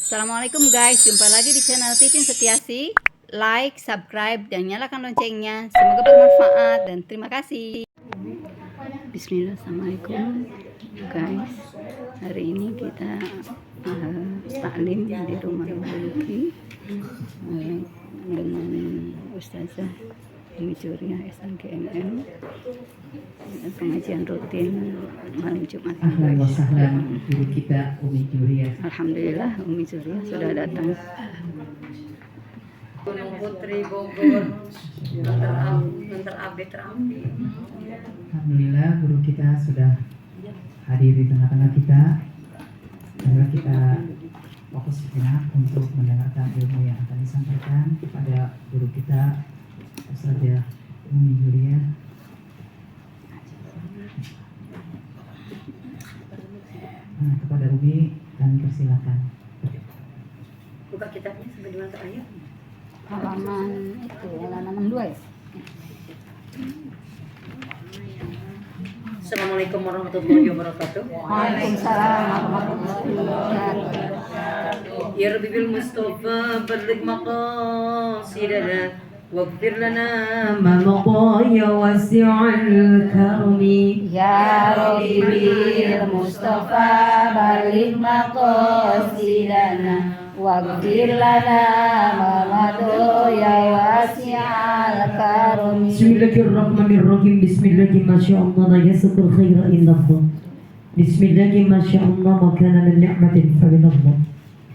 Assalamualaikum guys, jumpa lagi di channel Titin Setiasi. Like, subscribe, dan nyalakan loncengnya. Semoga bermanfaat dan terima kasih. Bismillah, Assalamualaikum guys. Hari ini kita taklim di rumah Luki dengan Ustazah Umi Juriah SNGMM, pengajian rutin malam Jumat. Ahlan wa sahlan guru kita Umi Juriah. Alhamdulillah Umi Juriah sudah datang. Gunung Putri Bogor, update Ramli. Alhamdulillah guru kita sudah hadir di tengah-tengah kita. Karena kita fokus sejenak untuk mendengarkan ilmu yang akan disampaikan kepada guru kita Ustazah Umi Juriah. Kepada Umi kami persilakan. Buka kitabnya sampai di mana terakhir? Halaman itu, halaman 2 ya. Assalamualaikum warahmatullahi wabarakatuh. Waalaikumsalam warahmatullahi wabarakatuh. Ya Rabbi bil Mustafa balligh maqasidana waghfir lana ma maqaya wasi'al karmi. Ya Rabbi bil Mustafa balligh maqasidana waghfir lana ma madu ya wasi'al karmi. Bismillahirrahmanirrahim. Bismillahirrahmanirrahim. Masyaallah la yasqul khaira illallah. Bismillahirrahmanirrahim. Masyaallah ma kana min ni'matin fa min Allah.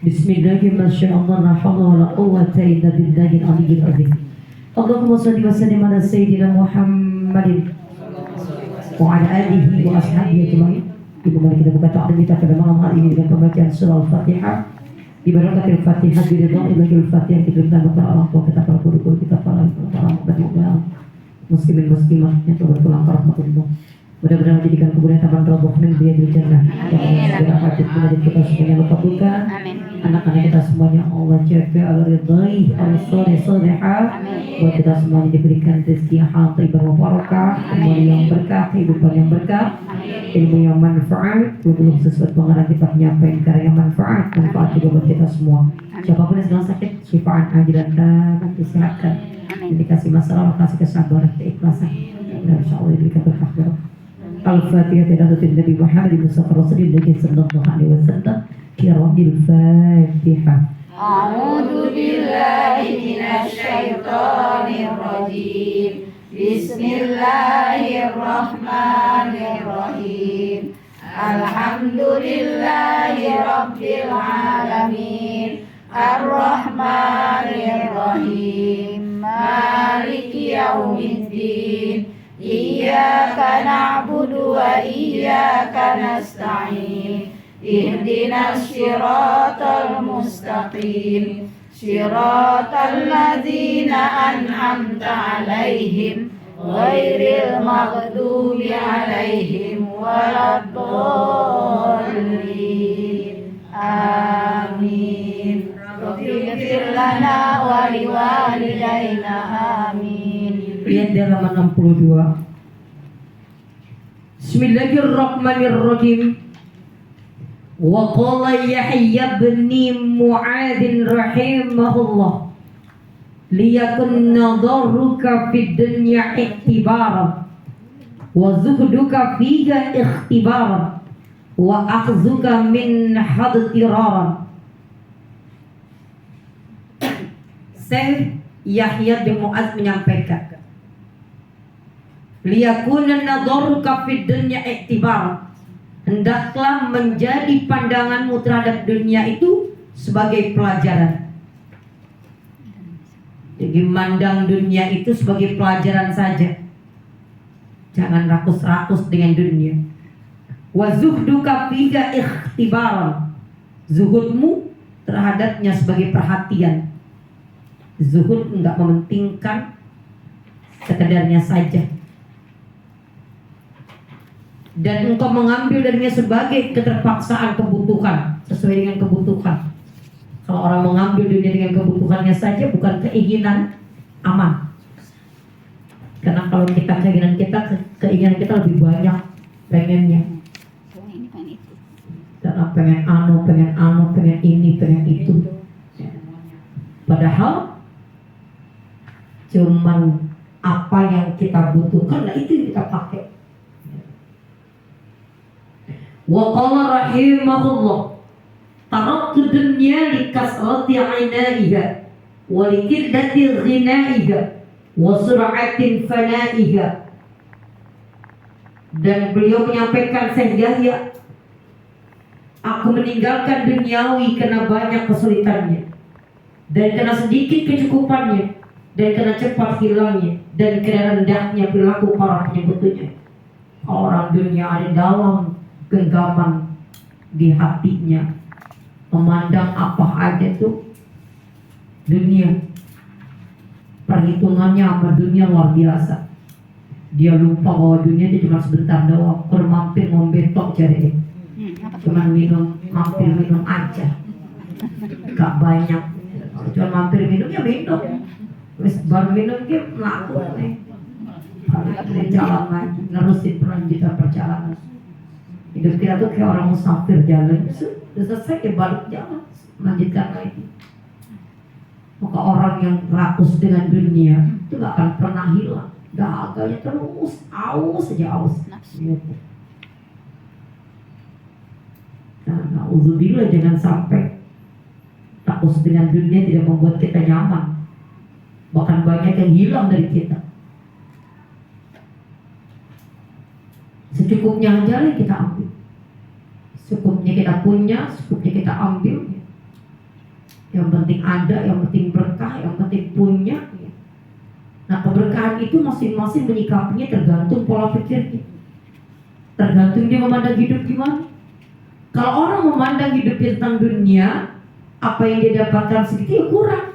Bismillahirrahmanirrahim. Masyaallah la hawla wa la quwwata illa billahil aliyyil azim. Allahumma shalli wa sallim ala sayyidina Muhammadin wa ala alihi wa ashabihi ajma'in. Mari kita buka taklim kita pada malam hari ini dengan pembacaan surah Al-Fatihah. Diberkati Al-Fatihah biridha'il Fatihah, kita berdoa kepada orang tua kita, para guru kita, para muslimin muslimat yang telah berpulang ke rahmatullah. Mudah-mudahan menjadikan kuburan taman roboh min biyadil jannah. Segala hajat penyakit kita semuanya Allah kabulkan. Anak-anak kita semuanya Allah jaga, Allah ridhai, Allah soleh-solehah. Buat kita semuanya diberikan rezeki yang halal, thayyibah wa barakah, umur yang berkah, kehidupan yang berkah, ilmu yang manfaat. Belum sesuatu pengarang kita menyampaikan karya manfaat juga buat kita semua. Siapapun yang sedang sakit, syifaan ajilan dan disehatkan. Dikasih masalah, kasih kesabaran, keikhlasan. Dan insyaallah diberikan berkah. Al-Fatihah ila Nabi Muhammad Mustafa Rasulullah sallallahu alaihi wasallam. Qira'atil Fatihah. A'udzu billahi minasy syaithanir rajim. Bismillahirrahmanirrahim. Alhamdulillahi rabbil alamin. Ar-Rahmanir Rahim. Maliki yaumiddin. Iyyaka na'budu wa iyyaka nasta'in. Ihdinas siratal mustaqim. Siratal ladzina an'amta 'alaihim ghairil maghdubi 'alaihim waladdallin. Amin. Ighfir lana wa liwalidayna. Amin. Lihat di halaman 62. Bismillahirrahmanirrahim. Wa qala Yahya bin Mu'adz rahimahullah, liyakun nadaruka fid dunya iktibaran wa zuhduka fiha ikhtibaran wa akhzuka min hadtiraran. Syekh Yahya bin Mu'adz menyampaikan, liyakuna nadaruka fid dunya iktibar, hendaklah menjadi pandanganmu terhadap dunia itu sebagai pelajaran. Jadi mandang dunia itu sebagai pelajaran saja, jangan rakus-rakus dengan dunia. Wa zuhduka fiha ikhtibaran, zuhudmu terhadapnya sebagai perhatian. Zuhud enggak mementingkan sekedarnya saja, dan engkau mengambil darinya sebagai keterpaksaan, kebutuhan, sesuai dengan kebutuhan. Kalau orang mengambil dunia dengan kebutuhannya saja, bukan keinginan, aman. Karena kalau keinginan kita lebih banyak pengennya. Ini kan itu. karena pengen pengen ini, pengen itu. Padahal cuman apa yang kita butuhkan, nah itu yang kita pakai. Wa qala rahimahullah, taraktu dunya likasrati 'ainaiha wa likillati ghinaiha wa sur'atin fanaiha. Dan beliau menyampaikan, Syekh Yahya, aku meninggalkan duniawi karena banyak kesulitannya, dan karena sedikit kecukupannya, dan karena cepat hilangnya, dan karena rendahnya perilaku para penyebutnya. Orang dunia ada dalam genggaman di hatinya, memandang apa aja tuh dunia, perhitungannya sama dunia luar biasa. Dia lupa bahwa dunia itu cuma sebentar doang, mampir ngombe tok jadi, cuma mampir minum aja, gak banyak. Cuma mampir minum ya minum, terus baru minum dia melakukan nih, jalan lagi, nerusin perlanjutan perjalanan. Hidup kita tuh kayak orang musafir jalan, udah selesai ya balik jalan, lanjutkan lagi. Maka orang yang rakus dengan dunia itu gak akan pernah hilang, dagangnya terus aus saja aus. Nah, na'udzubillah, jangan sampai rakus dengan dunia tidak membuat kita nyaman, bahkan banyak yang hilang dari kita. Secukupnya aja lah kita ambil, secukupnya kita punya, secukupnya kita ambil. Yang penting ada, yang penting berkah, yang penting punya. Nah, keberkahan itu masing-masing menyikapinya tergantung pola pikirnya, tergantung dia memandang hidup gimana. Kalau orang memandang hidup tentang dunia, apa yang dia dapatkan sedikit ya kurang.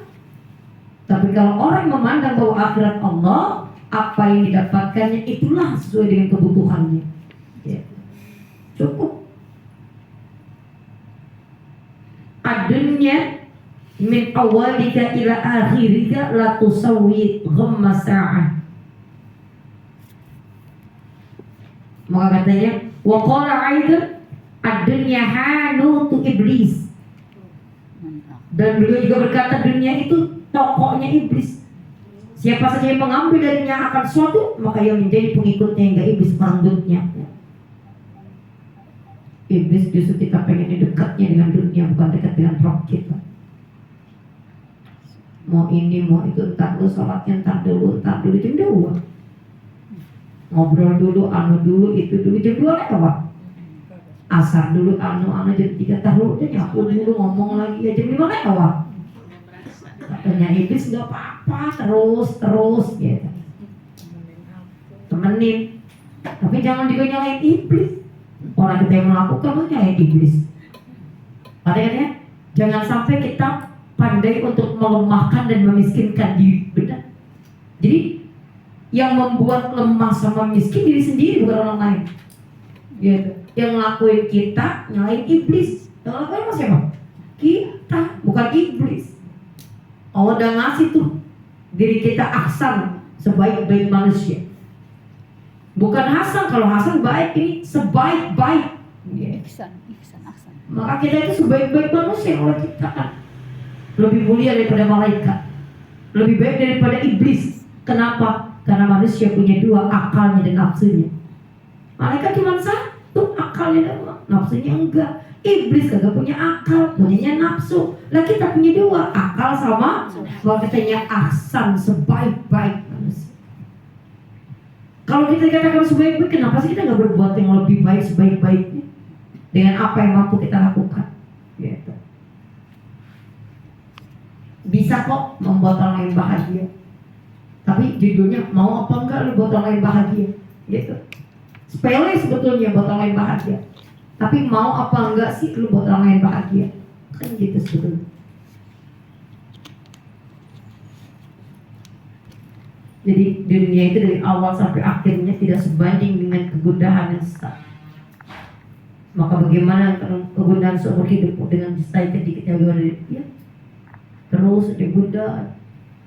Tapi kalau orang memandang bahwa akhirat Allah, apa yang didapatkannya itulah sesuai dengan kebutuhannya, ya, cukup. Adunya min awalika ila akhirika la tusawi ghamma sa'ah. Maka katanya, wa qala aidan ad-dunya hanutu iblis. Dan beliau juga berkata, dunia itu tokonya iblis. Siapa saja yang mengambil darinya akan suatu, maka yang menjadi pengikutnya hingga iblis merenggut-nya. Iblis justru kita pengen dekatnya dengan dunia, bukan dekat dengan roh kita. Mau ini, mau itu, entar dulu sholatnya, entar dulu jam 2. Ngobrol dulu, dulu, itu dulu, jam 2 lewat. Asar dulu, jam 3, entar dulu, udah nyapu dulu, ngomong lagi, ya jam 5 lewat. Katanya iblis gak apa-apa, terus gitu. Temenin. Tapi jangan juga nyalain iblis. Orang kita yang melakukan nyalain iblis. Katanya, jangan sampai kita pandai untuk melemahkan dan memiskinkan diri, benar. Jadi yang membuat lemah sama miskin diri sendiri, bukan orang lain. Gitu. Yang ngelakuin kita nyalain iblis. Yang ngelakuin siapa? Kita, bukan iblis. Allah udah ngasih tuh diri kita ahsan, sebaik-baik manusia. Bukan Hasan, kalau Hasan baik, ini sebaik-baik. Ihsan, ahsan. Maka kita itu sebaik-baik manusia yang Allah ciptakan. Lebih mulia daripada malaikat, lebih baik daripada iblis. Kenapa? Karena manusia punya 2, akalnya dan nafsunya. Malaikat cuma 1, akalnya dan nafsunya enggak. Iblis kagak punya akal, punyanya nafsu. Lah kita punya 2, akal sama, kalau katanya ahsan, sebaik-baik manusia. Kalau kita katakan sebaik-baik, kenapa sih kita nggak berbuat yang lebih baik sebaik-baiknya dengan apa yang mampu kita lakukan? Gitu. Bisa kok membuat orang lain bahagia. Tapi judulnya mau apa enggak lu buat orang lain bahagia, gitu. Sepele sebetulnya buat orang lain bahagia. Tapi mau apa enggak sih lu buat orang lain bahagia? Kan gitu sebetulnya. Jadi dunia itu dari awal sampai akhirnya tidak sebanding dengan kegundahan yang sesak. Maka bagaimana kegundahan seumur hidup dengan stay sedikitnya dari dia? Terus dia bunda,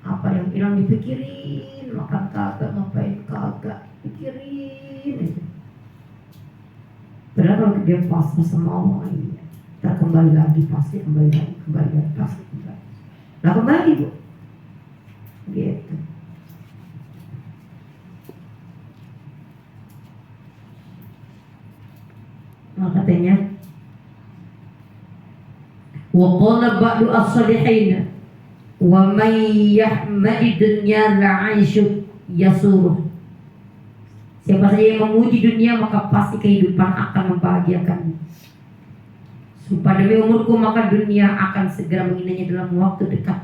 apa yang hilang dipikirin, makan kagak, ngapain kagak, pikirin. Padahal kalau dia pas sama Allah, kembali lagi, pasti kembali lagi, pasti kembali. Lah kembali Bu, gitu. Nah, katanya, wa qala ba'du as-salihin wa man yahmadi dunya la'aishu yasuruh. Siapa saja yang memuji dunia maka pasti kehidupan akan membahagiakannya. Sumpah demi umurku maka dunia akan segera menghinanya dalam waktu dekat.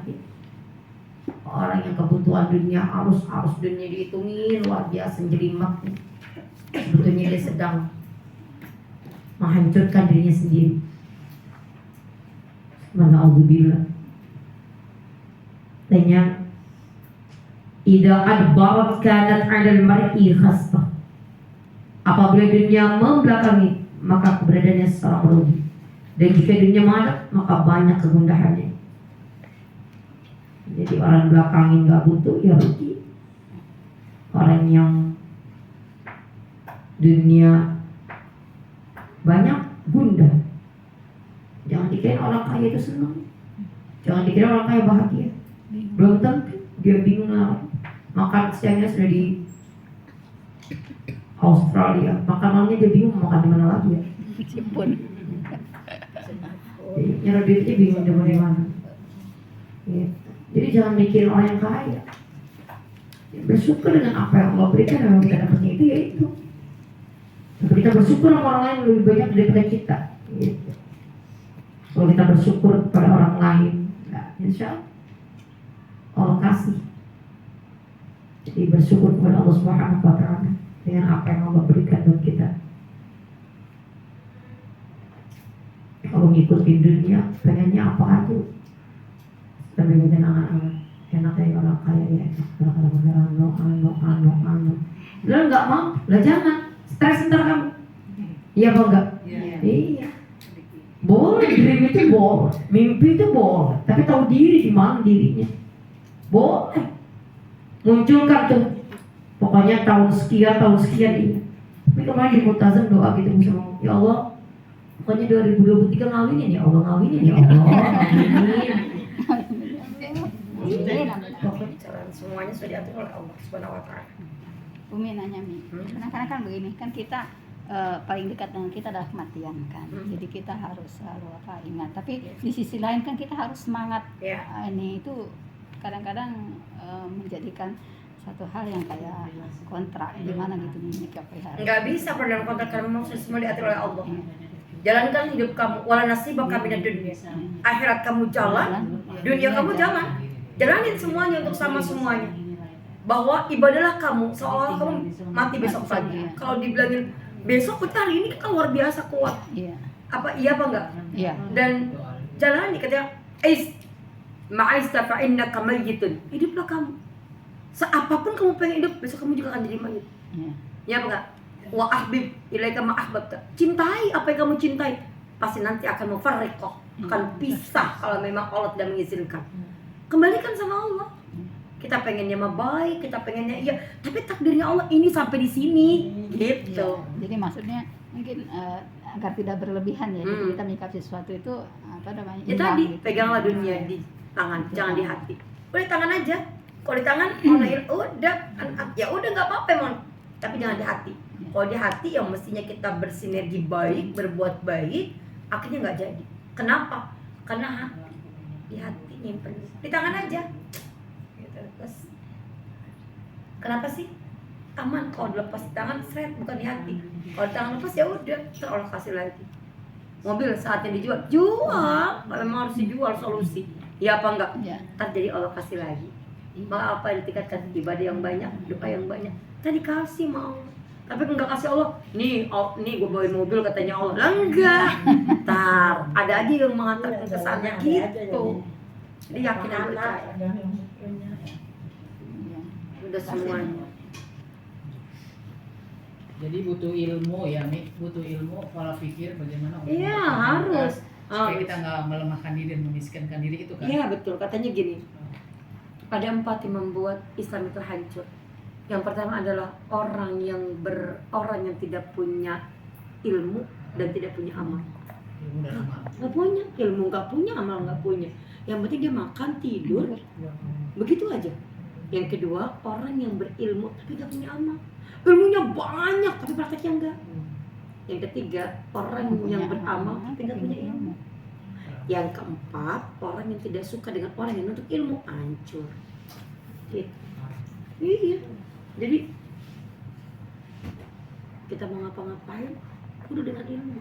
Orang yang kebutuhan dunia arus dunia dihitungi luar biasa jelimet. Sebetulnya dia sedang menghancurkan dirinya sendiri. Na'udzubillah. Tanya, idza adbarat kanat 'alal mar'i khasbah. Apabila dunia membelakangi maka keberadaannya seorang merugi. Dan jika dunia menghadap maka banyak kegundahannya. Jadi orang belakangin nggak butuh ya rugi. Orang yang dunia banyak gundah. Jangan dikira orang kaya itu senang. Jangan dikira orang kaya bahagia. Belum tentu, dia bingung lah. Makan siangnya sudah di Australia, makan malamnya dia bingung mau makan di mana lagi ya. Nyerah duitnya bingung di mana. Jadi jangan mikirin orang yang kaya. Bersyukur dengan apa yang Allah berikan, yang kita dapatnya itu ya itu. Tapi kita bersyukur sama orang lain lebih banyak daripada kita. Gitu. Kalau kita bersyukur kepada orang lain, nah, insya Allah kasih. Jadi bersyukur kepada Allah Subhanahu wa Ta'ala dengan apa yang Allah berikan buat kita. Kalau ngikutin dunia, pengennya apa aja. Tapi dengan anak-anak enak kayak orang kaya ya, anu. Lo nggak mau, lah jangan. Stres ntar kamu. Iya apa enggak? Iya. Boleh, dream itu boleh, mimpi itu boleh, tapi tahu diri di mana dirinya. Boleh. Munculkan tuh. Pokoknya tahun sekian ini. Tapi kemarin di Multazam doa gitu sama ya Allah, pokoknya 2023 ngawinin ya Allah, ngawinin ya Allah. Amin. Pokoknya semuanya sudah diatur oleh Allah Subhanahu wa Ta'ala. Umi nanya Mi, kadang-kadang kan begini, kan kita paling dekat dengan kita adalah kematian kan. Jadi kita harus selalu ingat. Tapi di sisi lain kan kita harus semangat. Ini itu kadang-kadang menjadikan satu hal yang kayak kontrak gimana gitu menyikapi hal. Nggak bisa pernah kontrak karena memang semua diatur oleh Allah. Jalankan hidup kamu, wala nasibaka minad dunya. Akhirat kamu jalan, dunia kamu jalan. Jalanin semuanya untuk sama semuanya. Bahwa ibadahlah kamu seolah kamu mati besok pagi. Kalau dibilangin besok kita hari ini kita luar biasa kuat. Apa iya apa enggak? Iya. Dan jalani katanya ma'ista fa innaka mayyitun. Hiduplah kamu. Seapapun kamu pengen hidup, besok kamu juga akan jadi mayit. Ya apa enggak? Wa ahbib ilaika ma ahbabta. Cintai apa yang kamu cintai. Pasti nanti akan mufarriqah, akan pisah kalau memang Allah tidak mengizinkan. Kembalikan sama Allah. Kita pengennya mah baik, kita pengennya iya, tapi takdirnya Allah ini sampai di sini, gitu. Jadi maksudnya mungkin agar tidak berlebihan ya, jadi kita menyikapi sesuatu itu apa namanya? Ya tadi, gitu. peganglah dunia di tangan, jangan di hati. Udah di tangan aja. Kalau di tangan, udah, ya udah nggak apa-apa mon. Tapi jangan di hati. Kalau di hati yang mestinya kita bersinergi baik, berbuat baik, akhirnya nggak jadi. Kenapa? Karena di hati nyimpen, di tangan aja. Terus kenapa sih aman kalau dilepas di tangan seret bukan di hati. Kalau di tangan lepas ya udah Allah kasih lagi. Mobil saatnya dijual, jual. Kalau memang harus dijual solusi. Ya apa enggak? Ntar jadi Allah kasih lagi. Maka apa yang ditingkatkan ibadah yang banyak, doa yang banyak. Tadi kasih mau. Tapi enggak kasih Allah. Nih gue bawain mobil katanya Allah. Lah enggak. Ntar ada aja yang mengantarkan kesannya gitu. Jadi yakin dan percaya. Udah semuanya. Jadi butuh ilmu ya, Mi. Butuh ilmu, pola pikir bagaimana untuk Iya, harus. supaya kita nggak melemahkan diri dan memiskinkan diri itu kan. Iya betul, katanya gini. Ada 4 yang membuat Islam itu hancur. Yang pertama adalah orang yang tidak punya ilmu dan tidak punya amal. Ilmu dan amal. Nggak punya, ilmu nggak punya, amal nggak punya. Yang penting dia makan, tidur, begitu aja. Yang kedua, orang yang berilmu tapi nggak punya amal. Ilmunya banyak tapi prakteknya enggak. Yang ketiga, orang yang beramal tapi nggak punya ilmu. Yang keempat, orang yang tidak suka dengan orang yang nuntut ilmu, hancur. Gitu. Iya. Jadi kita mau ngapa-ngapain, kudu dengan ilmu.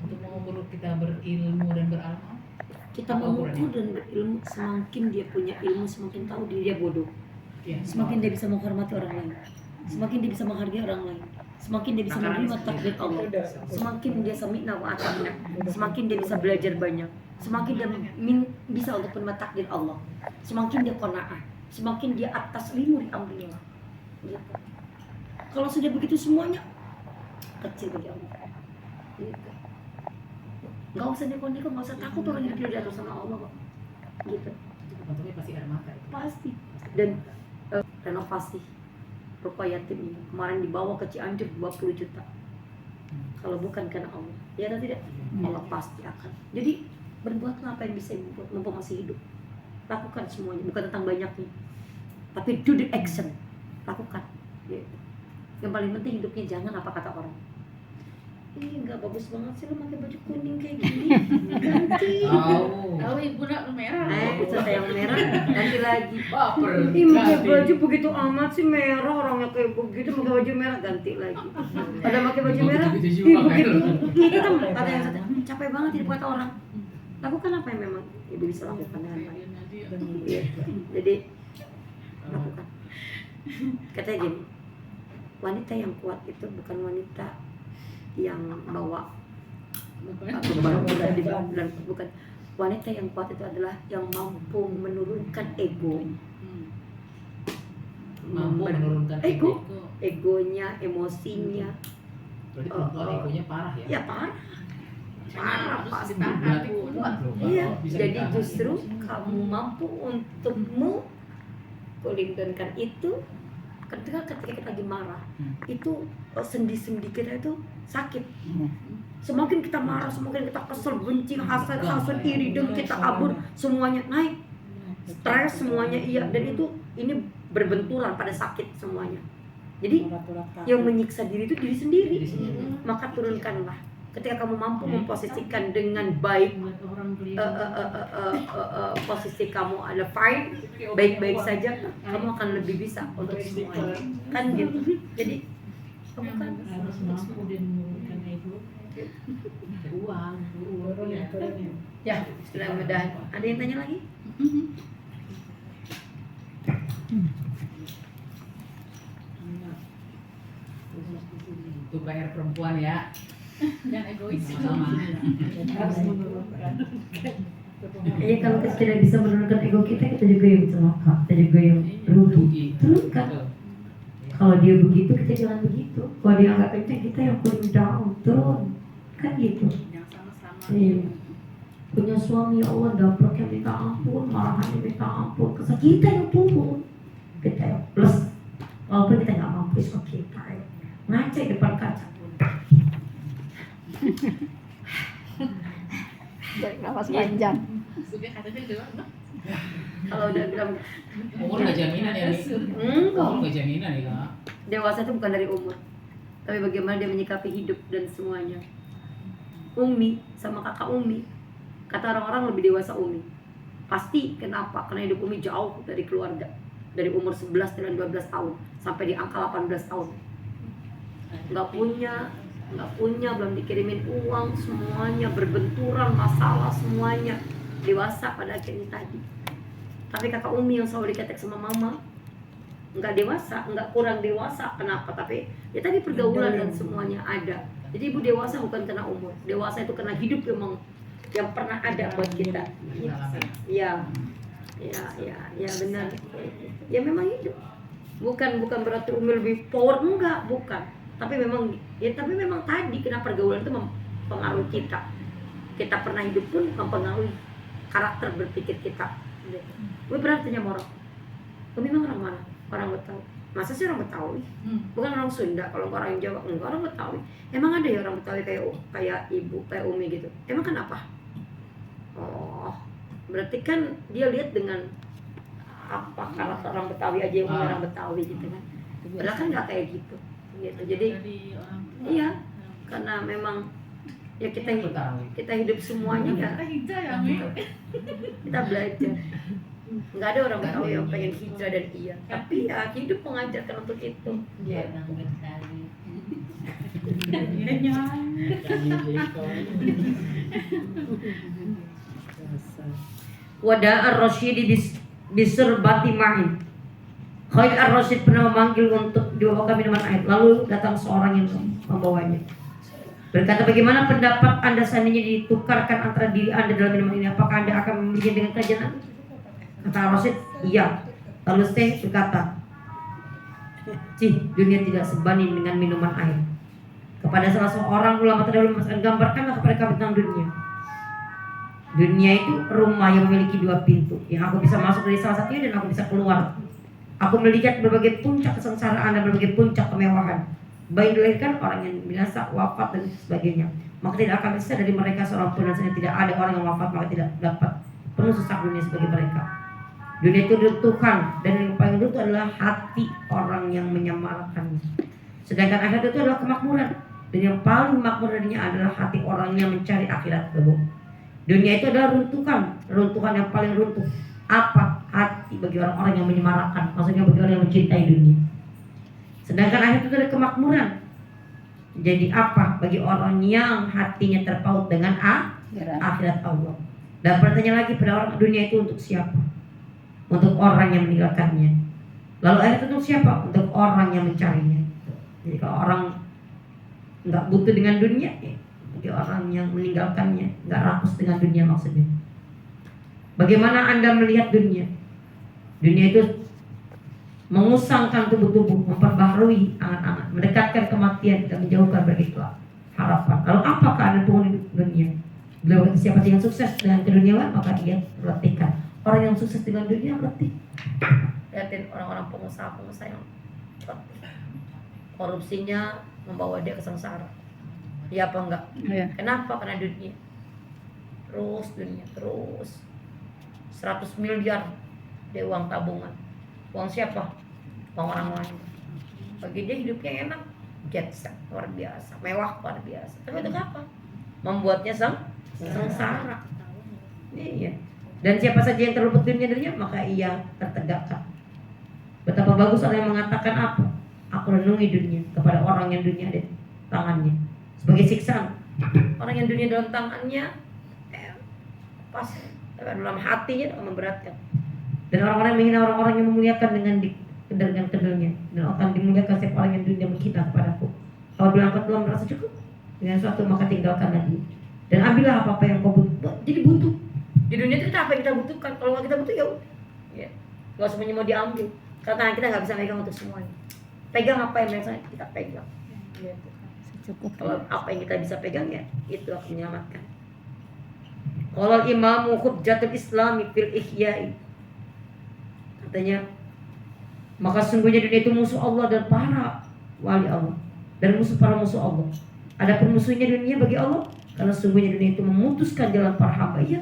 Untuk mengukur kita berilmu dan beramal. Kita mengukur dan berilmu, semakin dia punya ilmu, semakin tahu dia bodoh. Ya, Semakin dia bisa menghormati orang lain, semakin dia bisa menghargai orang lain, semakin dia bisa menerima takdir Allah, semakin dia sami'na wa ata'na, semakin dia bisa belajar banyak, semakin dia bisa untuk menerima takdir Allah, semakin dia qanaah, semakin dia atas limuri amrillah. Gitu. Kalau sudah begitu semuanya kecil bagi Allah. Gitu. Nggak usah neko-neko, nggak usah takut orang yang diatur sama Allah kok. Gitu. Tentunya pasti air mata itu. Pasti. Dan renovasi ruko yatim ini kemarin dibawa ke Cianjur 20 juta. Kalau bukan karena Allah, ya atau tidak? Allah pasti akan. Jadi berbuatlah apa yang bisa dibuat, mumpung masih hidup. Lakukan semuanya, bukan tentang banyaknya, tapi do the action. Lakukan. Gitu. Yang paling penting hidupnya jangan apa kata orang. Ih, nggak bagus banget sih lo pakai baju kuning kayak gini. Ganti. Tahu ibu nak merah. Bisa yang merah, ganti lagi. Baper. Ih, pakai baju begitu amat sih merah, orangnya kayak begitu pakai baju merah, ganti lagi. Ada pakai baju merah, ih begitu hitam, kata yang satu, capek banget hidup kata orang. Lakukan apa yang memang ibu bisa lakukan dengan baik. Jadi lakukan. Katanya gini, wanita yang kuat itu bukan wanita yang bawa beban berat di bulan, bukan. Wanita yang kuat itu adalah yang mampu menurunkan ego, Mampu menurunkan egonya, emosinya. Berarti perempuan egonya parah ya? Ya parah pasti. Berarti kuat loh. Iya, Bisa jadi ditahan. justru kamu mampu untuk melindungi itu. Ketika kita lagi marah, itu sendi-sendi kita itu sakit. Semakin kita marah, semakin kita kesel, benci, hasad, iri, dengki, takabur, semuanya naik. Stres semuanya iya, dan ini berbenturan pada sakit semuanya. Jadi yang menyiksa diri itu diri sendiri. Maka turunkanlah. Ketika kamu mampu memposisikan dengan baik, posisi kamu ada fine, baik-baik saja, kamu akan lebih bisa untuk semuanya. Kan gitu. Jadi kamu kan harus mampu dan menurunkan ego. Uang. ya, mudah-mudahan. Ada yang tanya lagi? Itu PR perempuan ya. Jangan egois. Sama. Iya, kalau kita tidak bisa menurunkan ego kita, kita juga yang celaka, kita juga yang rugi. Turunkan. Kalau dia begitu, kita jangan begitu. Kalau dia nggak kenceng, kita yang paling down, turun. Kan gitu. Yang sama-sama. Iya. Punya suami, ya Allah, dapetnya minta ampun, marahannya minta ampun. Kesel kita yang turun, kita yang plus. Walaupun kita nggak mampu, so kita ya. Ngaca di depan kaca. Tarik nafas panjang. Kalau udah bilang Umur nggak jaminan ya, Mi? Umur nggak jaminan ya, Kak? dewasa itu bukan dari umur, tapi bagaimana dia menyikapi hidup dan semuanya. Umi sama kakak Umi, kata orang-orang lebih dewasa Umi. Pasti kenapa? Karena hidup Umi jauh dari keluarga, dari umur 11 dan 12 tahun sampai di angka 18 tahun. Nggak punya, belum dikirimin uang, semuanya berbenturan, masalah semuanya. Dewasa pada akhirnya tadi. Tapi kakak Umi yang selalu diketek sama mama, nggak dewasa, nggak kurang dewasa. Kenapa? Tapi ya tadi pergaulan dan semuanya ada. Jadi ibu dewasa bukan karena umur, dewasa itu karena hidup yang pernah ada buat kita. Ya benar. Ya memang hidup. Bukan berarti Umi lebih power, enggak, bukan. Tapi memang tadi kena pergaulan itu mempengaruhi kita. Kita pernah hidup pun mempengaruhi karakter berpikir kita. Umi pernah tanya sama orang, Umi memang orang mana? Orang gue tahu. Masa sih orang Betawi? Bukan orang Sunda, kalau orang Jawa enggak, orang Betawi. Emang ada ya orang Betawi kayak ibu, kayak Umi gitu? Emang kenapa? Oh, berarti kan dia lihat dengan apa karakter orang Betawi aja yang punya orang Betawi gitu kan? Padahal kan nggak kayak gitu. Jadi iya, karena memang ya kita hidup semuanya ya. Kita belajar. Nggak ada orang Betawi yang pengen hijrah dan iya, tapi ya hidup mengajarkan untuk itu. Wada ar-Rasyidi bisurbati ma'in. Khalid ar-Rasyid pernah memanggil untuk dibawakan minuman air. Lalu datang seorang yang membawanya. Berkata, bagaimana pendapat Anda seandainya ditukarkan antara diri Anda dalam minuman ini? Apakah Anda akan membelinya dengan kerajaan? Kata ar-Rasyid, iya. Lalu Syekh berkata, dunia tidak sebanding dengan minuman air. Kepada salah seorang ulama terdahulu mengatakan, gambarkanlah kepada kami tentang dunia. Dunia itu rumah yang memiliki 2 pintu, yang aku bisa masuk dari salah satunya dan aku bisa keluar. Aku melihat berbagai puncak kesengsaraan dan berbagai puncak kemewahan. Baik dilahirkan orang yang binasa, wafat dan sebagainya. Maka tidak akan bisa dari mereka seorang pun, dan tidak ada orang yang wafat maka tidak dapat penuh sesak dunia sebagai mereka. Dunia itu runtuhan, dan yang paling runtuh adalah hati orang yang menyamarkannya. Sedangkan akhirat itu adalah kemakmuran, dan yang paling makmur darinya adalah hati orang yang mencari akhirat. Dunia itu adalah runtuhan yang paling runtuh. Apa? Hati bagi orang-orang yang menyemarakan, maksudnya bagi orang yang mencintai dunia. Sedangkan akhirat itu adalah kemakmuran. Jadi apa? Bagi orang yang hatinya terpaut dengan akhirat Allah. Dan bertanya lagi pada orang, dunia itu untuk siapa? Untuk orang yang meninggalkannya. Lalu akhirat itu untuk siapa? Untuk orang yang mencarinya. Jadi kalau orang nggak butuh dengan dunia, ya bagi orang yang meninggalkannya, nggak rakus dengan dunia maksudnya. Bagaimana Anda melihat dunia? Dunia itu mengusangkan tubuh-tubuh, memperbaharui angan-angan, mendekatkan kematian dan menjauhkan berbagai harapan. Lalu apakah Anda penghuni dunia? Bila berkata siapa yang sukses dengan keduniawan, maka ia letihkan. Orang yang sukses dengan dunia letih. Lihatin orang-orang pengusaha-pengusaha yang letih. Korupsinya membawa dia ke sengsara. Iya apa enggak? Iya. Kenapa? Karena dunia. Dunia terus. 100 miliar dia uang tabungan. Uang siapa? Uang orang lain. Bagi dia hidupnya enak, jet set luar biasa, mewah luar biasa. Tapi itu apa? Membuatnya sengsara. Iya. Dan siapa saja yang terluput dunia darinya, maka ia tertegakkan. Betapa bagus orang yang mengatakan apa? Aku renungi dunia kepada orang yang dunia ada di tangannya sebagai siksaan. Orang yang dunia dalam tangannya pas dalam hatinya akan memberatkan. Dan orang-orang yang menghina orang-orang yang memuliakan dengan kedelnya, dan akan dimuliakan setiap orang yang dunia menghina kepadaku. Kalau bilang kau telah merasa cukup dengan suatu, maka tinggalkan lagi. Dan ambillah apa-apa yang kau butuh. Jadi butuh. Di dunia itu kita apa yang kita butuhkan. Kalau nggak kita butuh ya udah. Ya. Kalau semuanya mau diambil, karena kita nggak bisa megang untuk semuanya. Pegang apa yang biasa kita pegang. Gitu. Cukup. Kalau apa yang kita bisa pegang ya itu akan menyelamatkan. Qala Imamu Hujjatul Islami fil Ihya'i, katanya, maka sungguhnya dunia itu musuh Allah dan para wali Allah, dan para musuh Allah. Adapun musuhnya dunia bagi Allah, karena sungguhnya dunia itu memutuskan jalan para hamba. Ya,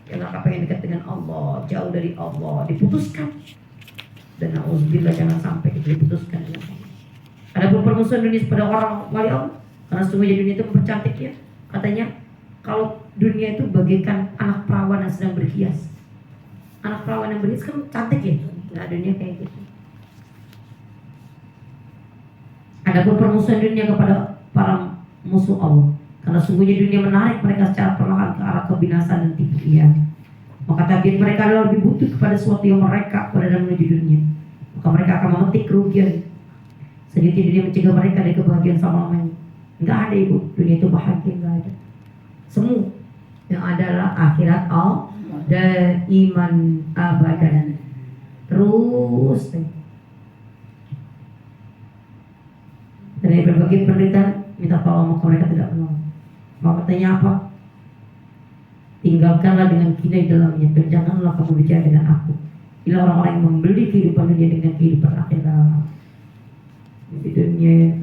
yang apa yang dekat dengan Allah, jauh dari Allah, diputuskan. Dan na'udzubillah, jangan sampai kita diputuskan dengan Allah. Adapun permusuhan dunia pada orang wali Allah, karena sungguhnya dunia itu mempercantiknya. Katanya, kalau dunia itu bagaikan anak perawan yang sedang berhias. Anak perawan yang berhias kan cantik ya. Nah, dunia kayak gitu. Adapun permusuhan dunia kepada para musuh Allah, karena sungguhnya dunia menarik mereka secara perlahan ke arah kebinasaan dan tipuan. Maka tabiat mereka adalah lebih butuh kepada sesuatu yang mereka pada dalam menuju dunia. Maka mereka akan memetik kerugian. Sejenis dunia mencegah mereka dari kebahagiaan selama-lamanya. Enggak ada ibu, dunia itu bahagia, enggak ada. Semua yang adalah akhirat Allah dan iman abadan. Terus dari berbagai penderitaan minta tolong, maka mereka tidak menolong. Maka katanya apa? Tinggalkanlah dengan kina di dalamnya, dan janganlah kamu bicara dengan aku. Inilah orang-orang yang membeli kehidupan dunia dengan kehidupan akhirat. Di dunia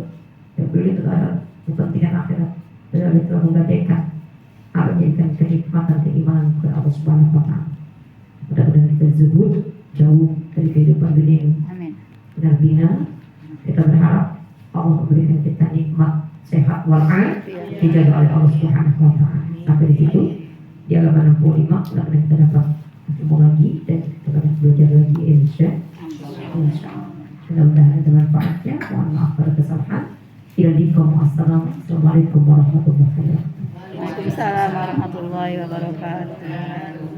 yang beli itu adalah kepentingan akhirat. Padahal itu menggadaikan apa menjadikan kenikmatan keimanan kepada Allah Subhanahu wa Ta'ala. Mudah-mudahan kita zuhud jauh dari kehidupan dunia ini. Amin. Benar bina, kita berharap Allah memberikan kita nikmat sehat walafiat dijaga oleh Allah Subhanahu wa Ta'ala. Sampai di situ di halaman 65 mudah-mudahan kita dapat ketemu lagi dan kita dapat belajar lagi insyaallah. Mudah-mudahan ada manfaatnya. Mohon maaf pada kesalahan. Assalamualaikum warahmatullahi wabarakatuh. Waalaikumsalam warahmatullahi wabarakatuh.